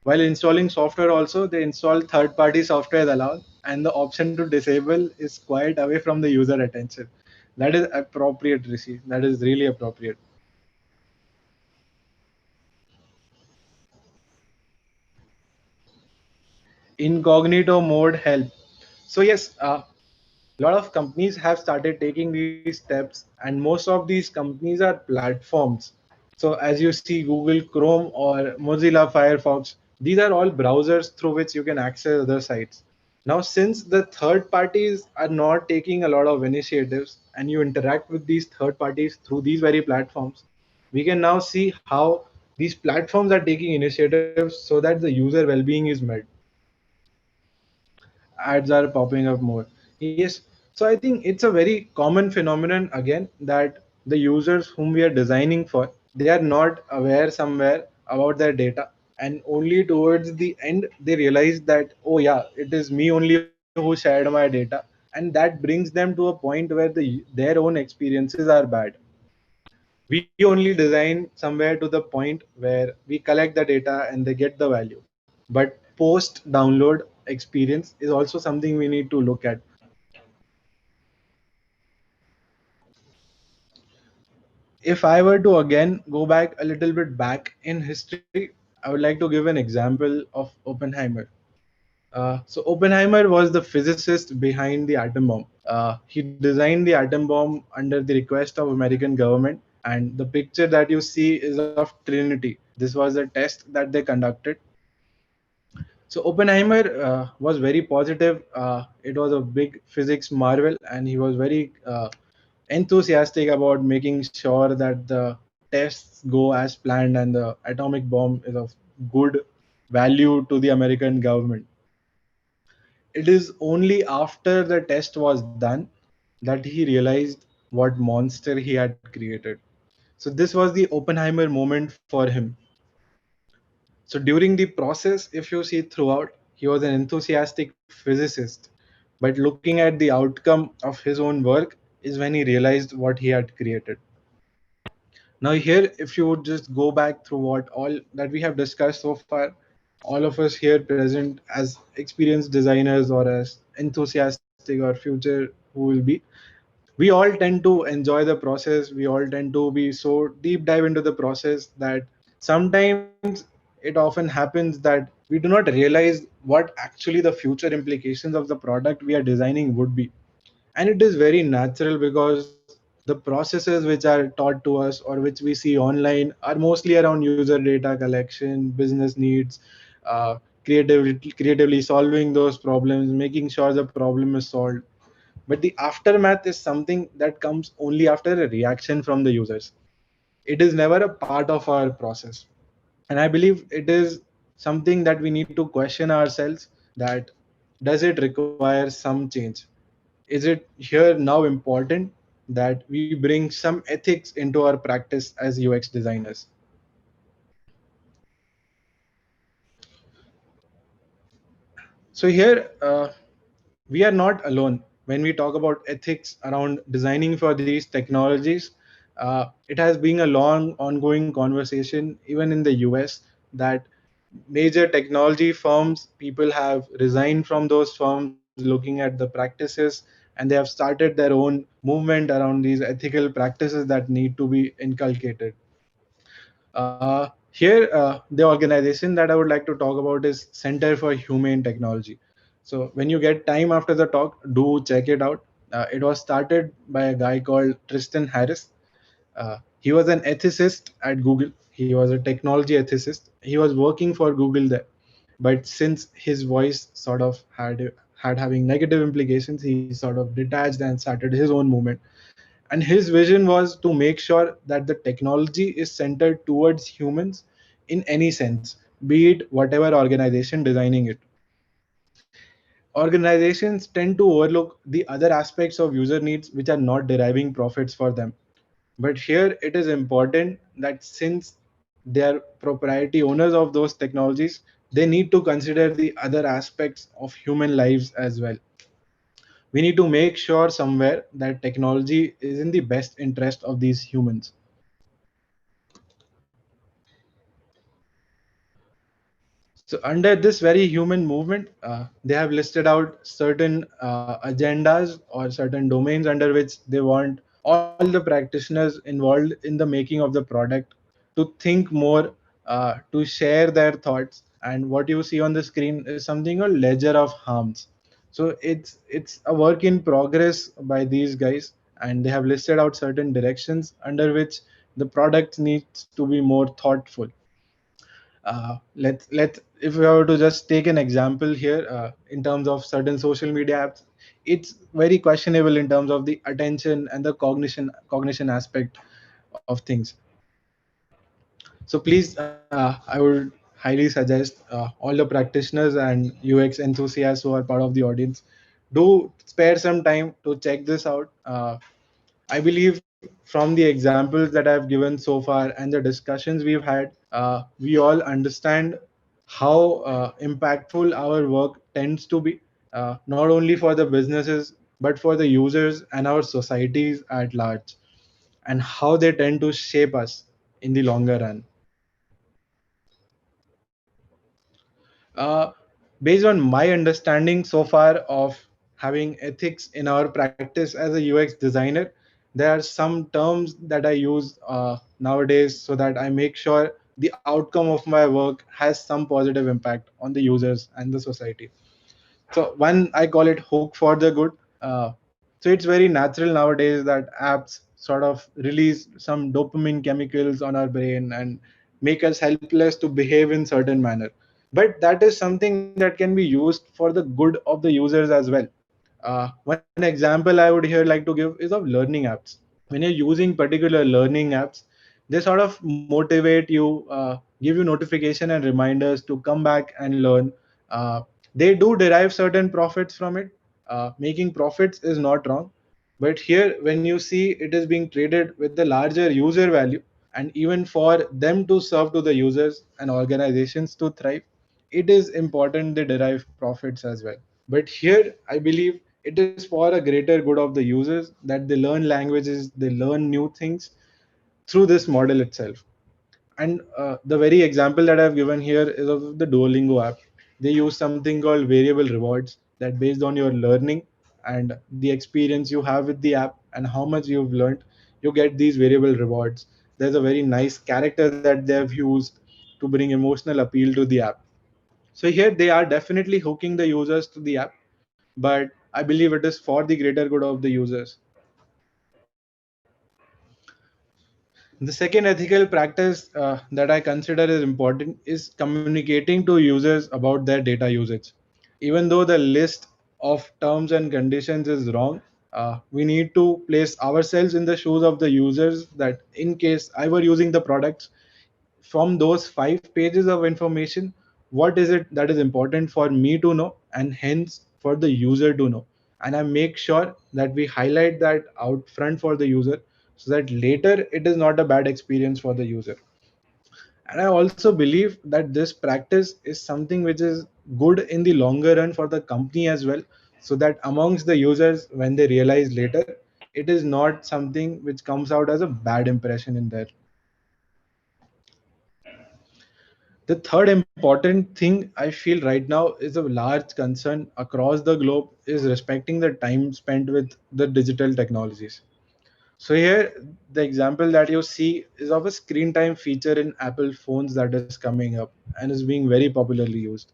While installing software also, they install third-party software allowed, and the option to disable is quite away from the user attention. That is appropriate, Rishi. That is really appropriate. Incognito mode help. So yes, a lot of companies have started taking these steps, and most of these companies are platforms. So as you see, Google Chrome or Mozilla Firefox, these are all browsers through which you can access other sites. Now since the third parties are not taking a lot of initiatives and you interact with these third parties through these very platforms, we can now see how these platforms are taking initiatives so that the user well-being is met. Ads are popping up more. Yes. So I think it's a very common phenomenon again that the users whom we are designing for, they are not aware somewhere about their data. And only towards the end, they realize that, oh yeah, it is me only who shared my data. And that brings them to a point where their own experiences are bad. We only design somewhere to the point where we collect the data and they get the value. But post download experience is also something we need to look at. If I were to again go back a little bit back in history, I would like to give an example of Oppenheimer. So Oppenheimer was the physicist behind the atom bomb. He designed the atom bomb under the request of American government, and the picture that you see is of Trinity. This was a test that they conducted. So Oppenheimer was very positive. It was a big physics marvel, and he was very enthusiastic about making sure that the tests go as planned and the atomic bomb is of good value to the American government. It is only after the test was done that he realized what monster he had created. So this was the Oppenheimer moment for him. So during the process, if you see throughout, he was an enthusiastic physicist. But looking at the outcome of his own work is when he realized what he had created. Now, here, if you would just go back through what all that we have discussed so far, all of us here present as experienced designers or as enthusiastic or future who will be, we all tend to enjoy the process. We all tend to be so deep dive into the process that sometimes it often happens that we do not realize what actually the future implications of the product we are designing would be. And it is very natural because the processes which are taught to us or which we see online are mostly around user data collection, business needs, creatively solving those problems, making sure the problem is solved. But the aftermath is something that comes only after a reaction from the users. It is never a part of our process. And I believe it is something that we need to question ourselves, that does it require some change? Is it here now important that we bring some ethics into our practice as UX designers? So here we are not alone when we talk about ethics around designing for these technologies. It has been a long ongoing conversation even in the US, that major technology firms, people have resigned from those firms looking at the practices, and they have started their own movement around these ethical practices that need to be inculcated. Here, the organization that I would like to talk about is Center for Humane Technology. So when you get time after the talk, do check it out. It was started by a guy called Tristan Harris. He was an ethicist at Google. He was a technology ethicist. He was working for Google there, but since his voice sort of had having negative implications, he sort of detached and started his own movement. And his vision was to make sure that the technology is centered towards humans in any sense, be it whatever organization designing it. Organizations tend to overlook the other aspects of user needs which are not deriving profits for them. But here it is important that since they are proprietary owners of those technologies, they need to consider the other aspects of human lives as well. We need to make sure somewhere that technology is in the best interest of these humans. So under this very human movement, they have listed out certain agendas or certain domains under which they want all the practitioners involved in the making of the product to think more, to share their thoughts. And what you see on the screen is something called ledger of harms. So it's a work in progress by these guys, and they have listed out certain directions under which the product needs to be more thoughtful. Let if we were to just take an example here, in terms of certain social media apps, it's very questionable in terms of the attention and the cognition aspect of things. So please, I would highly suggest all the practitioners and UX enthusiasts who are part of the audience, do spare some time to check this out. I believe from the examples that I've given so far and the discussions we've had, we all understand how impactful our work tends to be, not only for the businesses, but for the users and our societies at large, and how they tend to shape us in the longer run. Uh, Based on my understanding so far of having ethics in our practice as a UX designer, there are some terms that I use nowadays so that I make sure the outcome of my work has some positive impact on the users and the society. So one, I call it hook for the good. So it's very natural nowadays that apps sort of release some dopamine chemicals on our brain and make us helpless to behave in certain manner. but that is something that can be used for the good of the users as well. One example I would here like to give is of learning apps. When you're using particular learning apps, they sort of motivate you, give you notification and reminders to come back and learn. They do derive certain profits from it. Making profits is not wrong, but here when you see it is being traded with the larger user value, and even for them to serve to the users and organizations to thrive, it is important they derive profits as well. But here I believe it is for a greater good of the users that they learn languages, they learn new things through this model itself. And the very example that I've given here is of the Duolingo app. They use something called variable rewards, that based on your learning and the experience you have with the app and how much you've learned, you get these variable rewards. There's a very nice character that they have used to bring emotional appeal to the app. So here they are definitely hooking the users to the app, but I believe it is for the greater good of the users. The second ethical practice that I consider is important is communicating to users about their data usage. Even though the list of terms and conditions is wrong, we need to place ourselves in the shoes of the users, that in case I were using the products, from those 5 pages of information, what is it that is important for me to know and hence for the user to know. And I make sure that we highlight that out front for the user, so that later it is not a bad experience for the user. And I also believe that this practice is something which is good in the longer run for the company as well, so that amongst the users, when they realize later, it is not something which comes out as a bad impression in there. The third important thing I feel right now is a large concern across the globe is respecting the time spent with the digital technologies. So here the example that you see is of a screen time feature in Apple phones that is coming up and is being very popularly used.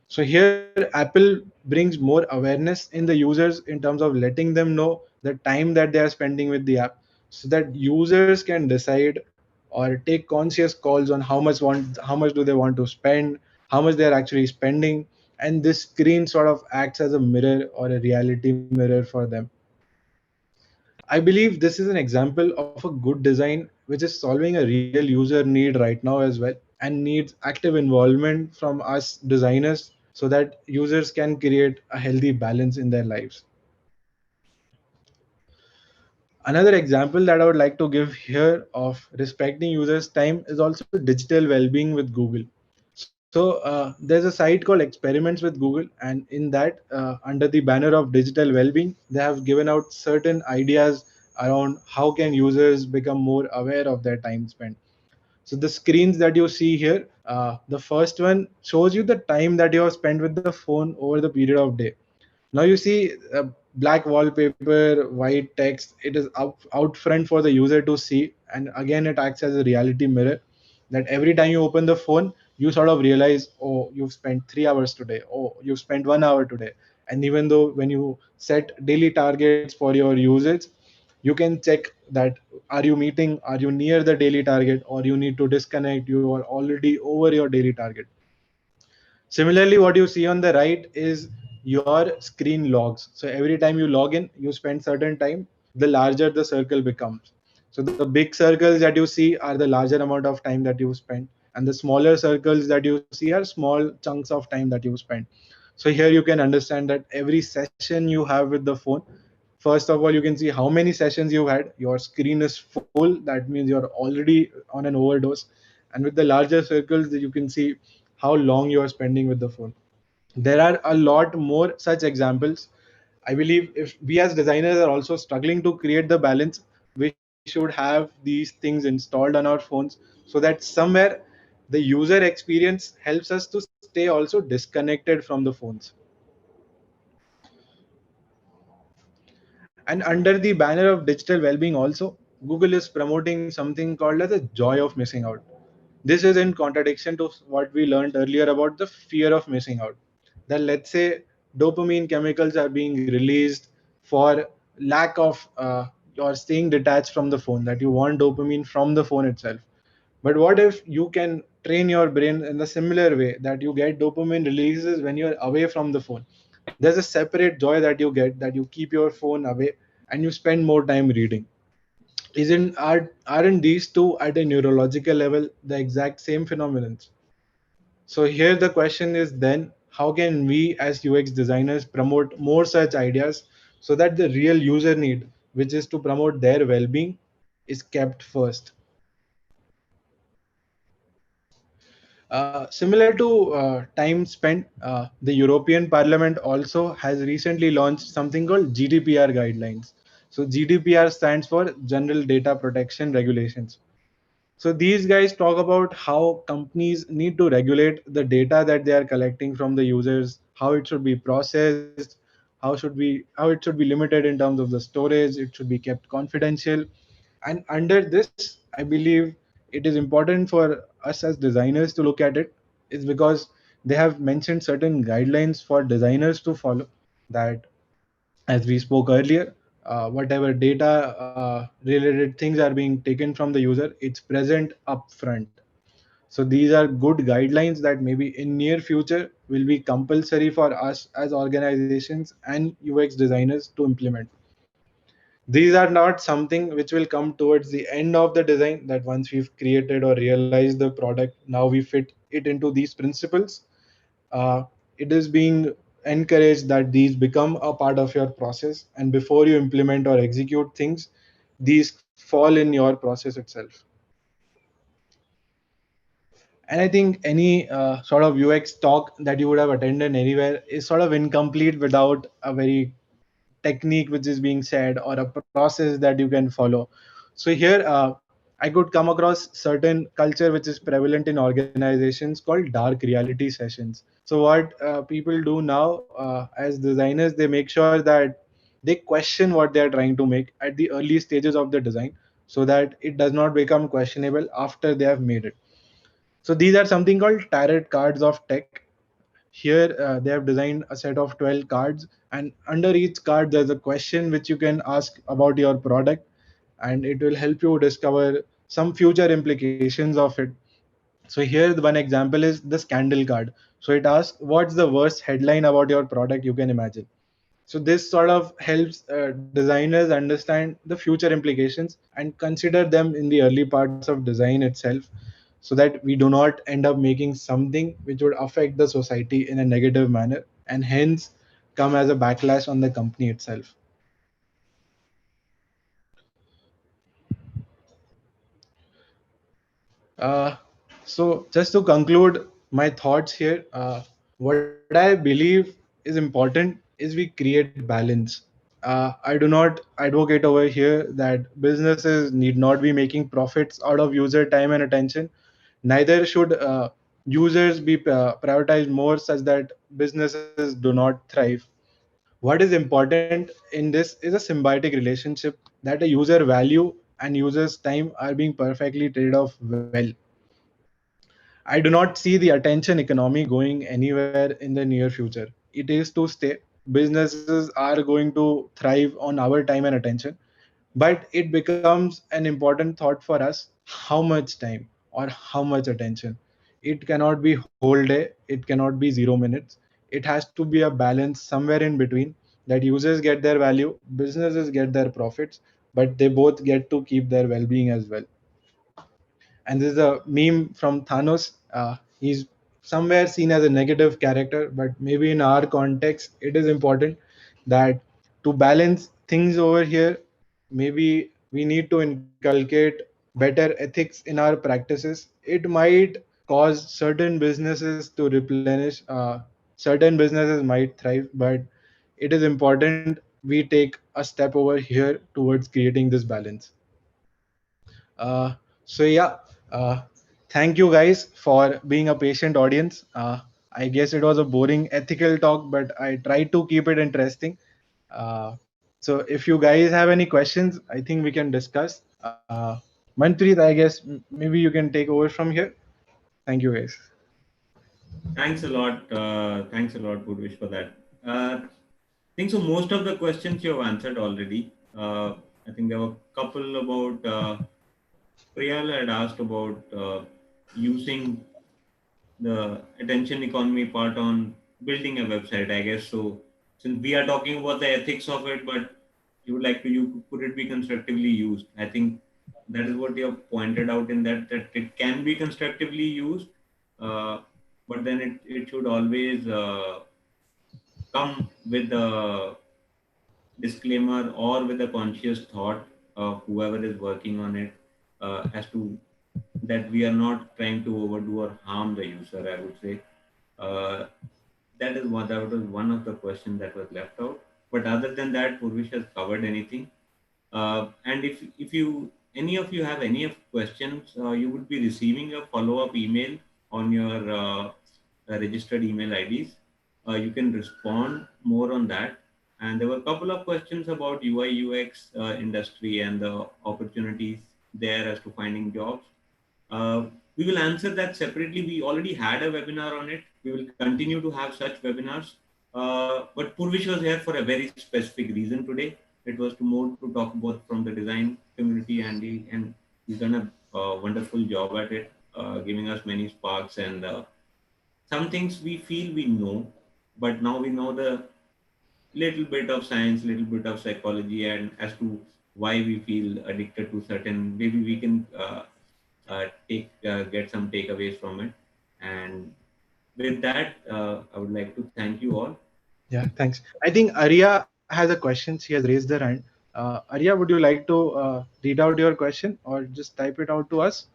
So here Apple brings more awareness in the users in terms of letting them know the time that they are spending with the app, so that users can decide or take conscious calls on how much do they want to spend, how much they are actually spending, and this screen sort of acts as a mirror or a reality mirror for them. I believe this is an example of a good design which is solving a real user need right now as well, and needs active involvement from us designers so that users can create a healthy balance in their lives. Another example that I would like to give here of respecting users' time is also digital well-being with Google. So there's a site called Experiments with Google, and in that, under the banner of digital well-being, they have given out certain ideas around how can users become more aware of their time spent. So the screens that you see here, the first one shows you the time that you have spent with the phone over the period of day. Now you see black wallpaper, white text. It is out front for the user to see, and again it acts as a reality mirror. That every time you open the phone, you sort of realize, oh, you've spent 3 hours today. Oh, you've spent 1 hour today. And even though when you set daily targets for your usage, you can check that are you meeting, are you near the daily target, or you need to disconnect. You are already over your daily target. Similarly, what you see on the right is your screen logs. So every time you log in, you spend certain time, the larger the circle becomes. So the big circles that you see are the larger amount of time that you spend, and the smaller circles that you see are small chunks of time that you spend. So here you can understand that every session you have with the phone, first of all, you can see how many sessions you've had. Your screen is full. That means you're already on an overdose. And with the larger circles, you can see how long you are spending with the phone. There are a lot more such examples. I believe if we as designers are also struggling to create the balance, we should have these things installed on our phones, so that somewhere the user experience helps us to stay also disconnected from the phones. And under the banner of digital well-being also, Google is promoting something called as a joy of missing out. This is in contradiction to what we learned earlier about the fear of missing out. That let's say dopamine chemicals are being released for lack of or staying detached from the phone, that you want dopamine from the phone itself. But what if you can train your brain in the similar way that you get dopamine releases when you're away from the phone? There's a separate joy that you get that you keep your phone away and you spend more time reading. Aren't these two at a neurological level the exact same phenomenons? So here the question is then, how can we as UX designers promote more such ideas so that the real user need, which is to promote their well-being, is kept first? Similar to time spent, the European Parliament also has recently launched something called GDPR guidelines. So GDPR stands for General Data Protection Regulations. So these guys talk about how companies need to regulate the data that they are collecting from the users, how it should be processed, how it should be limited in terms of the storage, it should be kept confidential. And under this, I believe it is important for us as designers to look at it, is because they have mentioned certain guidelines for designers to follow, that as we spoke earlier, whatever data related things are being taken from the user, it's present up front. So these are good guidelines that maybe in near future will be compulsory for us as organizations and UX designers to implement. These are not something which will come towards the end of the design, that once we've created or realized the product, now we fit it into these principles. uh, it is being encouraged that these become a part of your process, and before you implement or execute things, these fall in your process itself. And I think any sort of UX talk that you would have attended anywhere is sort of incomplete without a very technique which is being said or a process that you can follow. So here, I could come across certain culture which is prevalent in organizations called dark reality sessions. So what people do now as designers, they make sure that they question what they are trying to make at the early stages of the design, so that it does not become questionable after they have made it. So these are something called tarot cards of tech. Here they have designed a set of 12 cards, and under each card there's a question which you can ask about your product, and it will help you discover some future implications of it. So here the one example is the scandal card. So it asks, what's the worst headline about your product you can imagine? So this sort of helps designers understand the future implications and consider them in the early parts of design itself, so that we do not end up making something which would affect the society in a negative manner and hence come as a backlash on the company itself. Uh, so just to conclude my thoughts here, what I believe is important is we create balance. I do not advocate over here that businesses need not be making profits out of user time and attention. Neither should users be prioritized more such that businesses do not thrive. What is important in this is a symbiotic relationship, that a user value and user's time are being perfectly traded off well. I do not see the attention economy going anywhere in the near future. It is to stay. Businesses are going to thrive on our time and attention, but it becomes an important thought for us, how much time or how much attention. It cannot be whole day, it cannot be 0 minutes. It has to be a balance somewhere in between, that users get their value, businesses get their profits, but they both get to keep their well-being as well. And this is a meme from Thanos. He's somewhere seen as a negative character, but maybe in our context, it is important that to balance things over here, maybe we need to inculcate better ethics in our practices. It might cause certain businesses to replenish, certain businesses might thrive, but it is important we take a step over here towards creating this balance. Uh, so yeah, thank you guys for being a patient audience. I guess it was a boring ethical talk, but I tried to keep it interesting. So if you guys have any questions, I think we can discuss. Manpreet, I guess maybe you can take over from here. Thank you guys. Thanks a lot. Thanks a lot, Purvish, for that. I think so. Most of the questions you have answered already. I think there were a couple about Priyal had asked about using the attention economy part on building a website, I guess. So since we are talking about the ethics of it, but you would like to, you could it be constructively used? I think that is what you have pointed out in that it can be constructively used, uh, but then it should always come with a disclaimer or with a conscious thought of whoever is working on it, as to that we are not trying to overdo or harm the user, I would say. uh, that was one of the questions that was left out. But other than that, Purvish has covered anything. And if you any of you have any of questions, you would be receiving a follow up email on your registered email IDs. You can respond more on that. And there were a couple of questions about UI UX industry and the opportunities there as to finding jobs. Uh, we will answer that separately. We already had a webinar on it. We will continue to have such webinars. But Purvish was here for a very specific reason today. It was to more to talk about from the design community, and he's done a wonderful job at it, giving us many sparks and some things we feel we know, but now we know the little bit of science, little bit of psychology, and as to why we feel addicted to certain. Maybe we can take get some takeaways from it. And with that, I would like to thank you all. Yeah, thanks. I think Arya has a question. She has raised her hand. Arya, would you like to read out your question or just type it out to us?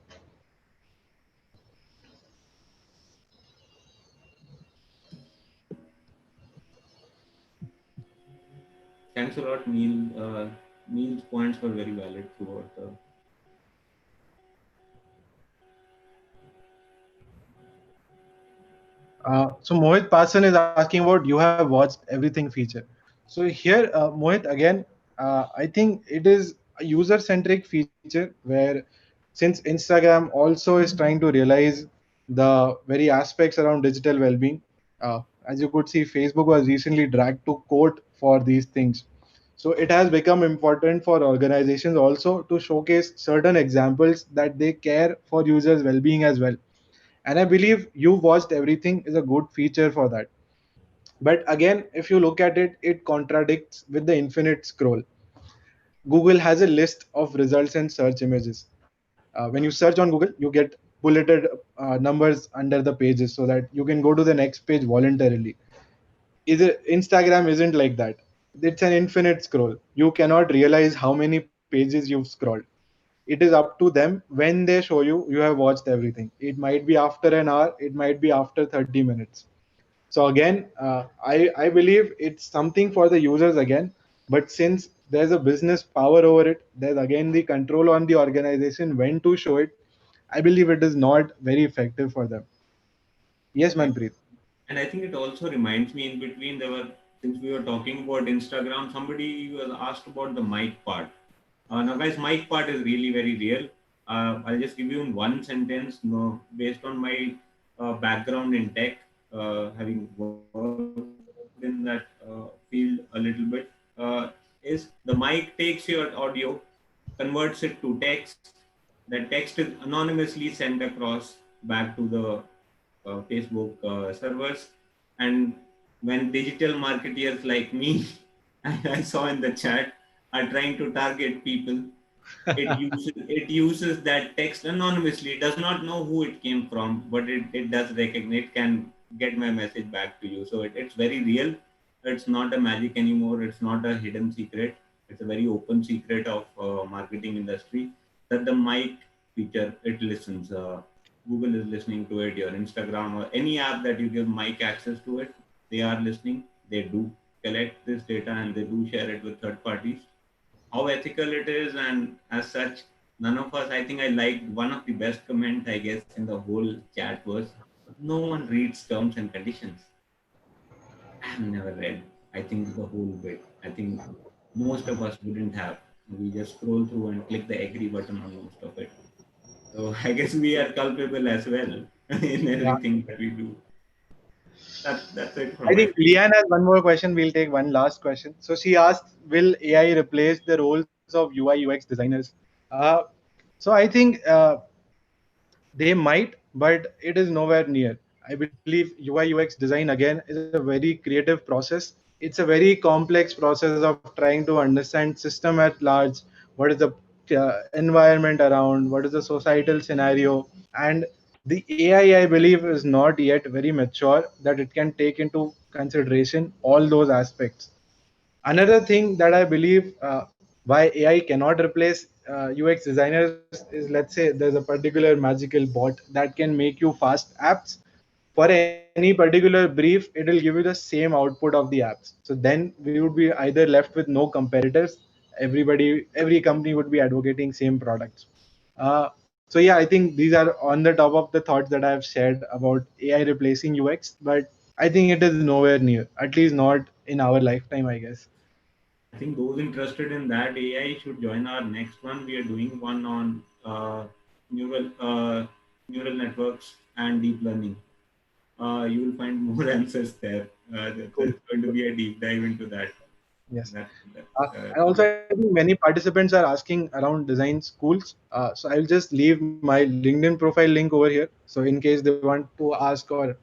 Thanks a lot, Neil. Neil's points were very valid throughout the. So Mohit Pasan is asking about you have watched everything feature. So here, Mohit, again, I think it is a user-centric feature where, since Instagram also is trying to realize the very aspects around digital well-being, as you could see, Facebook was recently dragged to court for these things. So it has become important for organizations also to showcase certain examples that they care for users' well-being as well. And I believe you watched everything is a good feature for that. But again, if you look at it, it contradicts with the infinite scroll. Google has a list of results and search images. When you search on Google, you get bulleted numbers under the pages so that you can go to the next page voluntarily. Instagram isn't like that. It's an infinite scroll. You cannot realize how many pages you've scrolled. It is up to them. When they show you, you have watched everything. It might be after an hour, it might be after 30 minutes. So again, I believe it's something for the users again. But since there's a business power over it, there's again the control on the organization when to show it. I believe it is not very effective for them. Yes, And, Manpreet. and I think it also reminds me in between there were, since we were talking about Instagram, somebody was asked about the mic part. Now, guys, mic part is really very real. I'll just give you in one sentence. No, based on my background in tech, having worked in that field a little bit, is the mic takes your audio, converts it to text. That text is anonymously sent across back to the Facebook servers. And when digital marketeers like me, I saw in the chat, are trying to target people, it uses that text anonymously. It does not know who it came from, but it does recognize. It can get my message back to you. So it's very real. It's not a magic anymore. It's not a hidden secret. It's a very open secret of marketing industry that the mic feature, it listens. Google is listening to it. Your Instagram or any app that you give mic access to it, they are listening. They do collect this data and they do share it with third parties. How ethical it is, and as such, none of us, I think I liked one of the best comment I guess in the whole chat was, no one reads terms and conditions. I've never read, I think, the whole bit. I think most of us wouldn't have. We just scroll through and click the agree button on most of it. So I guess we are culpable as well in Yeah. everything that we do. That's it from I my think side. Leanne has one more question. We'll take one last question. So she asked, "Will AI replace the roles of UI UX designers?" Uh, So I think they might, but it is nowhere near. I believe UI UX design again is a very creative process. It's a very complex process of trying to understand system at large. What is the environment around? What is the societal scenario? And the AI, I believe, is not yet very mature that it can take into consideration all those aspects. Another thing that I believe why AI cannot replace UX designers is, let's say there's a particular magical bot that can make you fast apps. For any particular brief, it will give you the same output of the apps. So then we would be either left with no competitors. Every company would be advocating same products. So yeah, I think these are on the top of the thoughts that I have shared about AI replacing UX, but I think it is nowhere near, at least not in our lifetime, I guess. I think those interested in that AI should join our next one. We are doing one on neural neural networks and deep learning. You will find more answers there. There's Cool. going to be a deep dive into that. Yes. That, that And also, I think many participants are asking around design schools. So I'll just leave my LinkedIn profile link over here. So in case they want to ask or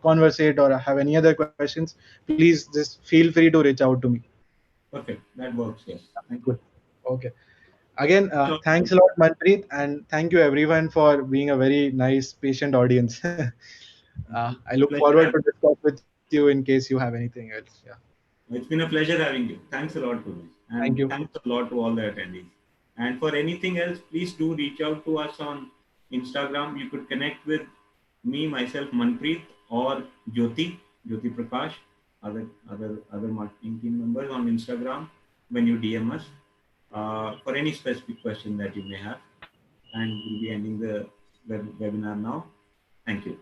conversate or have any other questions, please just feel free to reach out to me. perfect. That works. Yes. Thank Good. you. Okay. Again, So, thanks a lot, Manpreet, and thank you everyone for being a very nice, patient audience. I look pleasure forward having to discuss with you in case you have anything else. Yeah. It's been a pleasure having you. Thanks a lot, Purvish. Thank And you. thanks a lot to all the attendees. And for anything else, please do reach out to us on Instagram. You could connect with me, myself, Manpreet, or Jyoti Prakash, other marketing team members on Instagram when you DM us for any specific question that you may have. And we'll be ending the webinar now. Thank you.